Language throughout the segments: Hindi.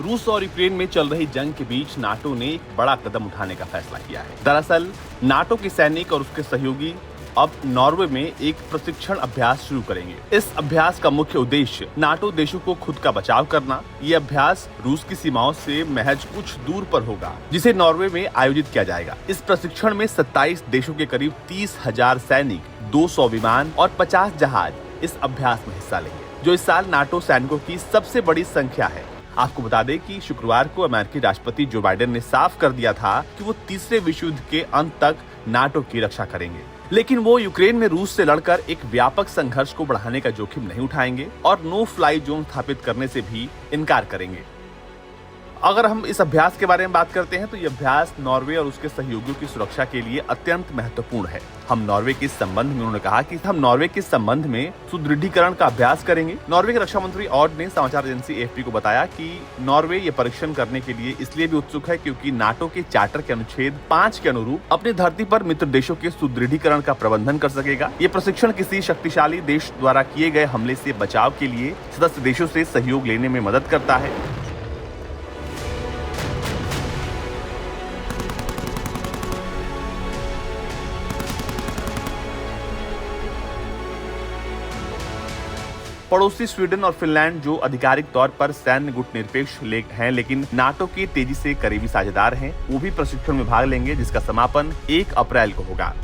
रूस और यूक्रेन में चल रही जंग के बीच नाटो ने एक बड़ा कदम उठाने का फैसला किया है। दरअसल नाटो के सैनिक और उसके सहयोगी अब नॉर्वे में एक प्रशिक्षण अभ्यास शुरू करेंगे। इस अभ्यास का मुख्य उद्देश्य नाटो देशों को खुद का बचाव करना। ये अभ्यास रूस की सीमाओं से महज कुछ दूर पर होगा, जिसे नॉर्वे में आयोजित किया जाएगा। इस प्रशिक्षण में 27 देशों के करीब 30,000 सैनिक, 200 विमान और 50 जहाज इस अभ्यास में हिस्सा लेंगे, जो इस साल नाटो सैनिकों की सबसे बड़ी संख्या है। आपको बता दें कि शुक्रवार को अमेरिकी राष्ट्रपति जो बाइडेन ने साफ कर दिया था कि वो तीसरे विश्व युद्ध के अंत तक नाटो की रक्षा करेंगे, लेकिन वो यूक्रेन में रूस से लड़कर एक व्यापक संघर्ष को बढ़ाने का जोखिम नहीं उठाएंगे और नो फ्लाई जोन स्थापित करने से भी इनकार करेंगे। अगर हम इस अभ्यास के बारे में बात करते हैं तो ये अभ्यास नॉर्वे और उसके सहयोगियों की सुरक्षा के लिए अत्यंत महत्वपूर्ण है। हम नॉर्वे के संबंध में उन्होंने कहा कि हम नॉर्वे के संबंध में सुदृढ़ीकरण का अभ्यास करेंगे। नॉर्वे के रक्षा मंत्री ऑड ने समाचार एजेंसी एएफपी को बताया कि नॉर्वे ये परीक्षण करने के लिए इसलिए भी उत्सुक है क्योंकि नाटो के चार्टर के अनुच्छेद 5 के अनुरूप अपनी धरती पर मित्र देशों के सुदृढ़ीकरण का प्रबंधन कर सकेगा। ये प्रशिक्षण किसी शक्तिशाली देश द्वारा किए गए हमले से बचाव के लिए सदस्य देशों से सहयोग लेने में मदद करता है। पड़ोसी स्वीडन और फिनलैंड, जो आधिकारिक तौर पर सैन्य गुट निरपेक्ष हैं लेकिन नाटो के तेजी से करीबी साझेदार हैं, वो भी प्रशिक्षण में भाग लेंगे, जिसका समापन 1 अप्रैल को होगा।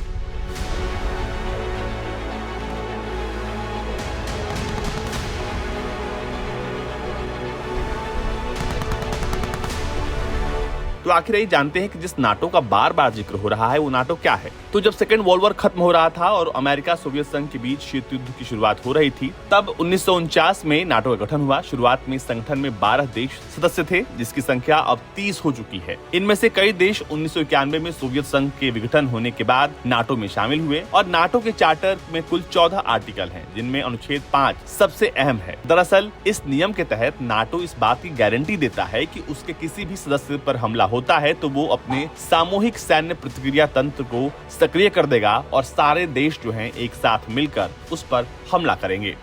तो आखिर यही जानते हैं कि जिस नाटो का बार बार जिक्र हो रहा है वो नाटो क्या है। तो जब सेकेंड वर्ल्ड वॉर खत्म हो रहा था और अमेरिका सोवियत संघ के बीच शीत युद्ध की शुरुआत हो रही थी, तब 1949 में नाटो का गठन हुआ। शुरुआत में संगठन में 12 देश सदस्य थे, जिसकी संख्या अब 30 हो चुकी है। इनमें से कई देश 1991 में सोवियत संघ के विघटन होने के बाद नाटो में शामिल हुए और नाटो के चार्टर में कुल 14 आर्टिकल हैं, जिनमें अनुच्छेद 5 सबसे अहम है। दरअसल इस नियम के तहत नाटो इस बात की गारंटी देता है कि उसके किसी भी सदस्य पर हमला होता है तो वो अपने सामूहिक सैन्य प्रतिक्रिया तंत्र को सक्रिय कर देगा और सारे देश जो हैं एक साथ मिलकर उस पर हमला करेंगे।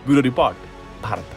Bureau report, Bharat.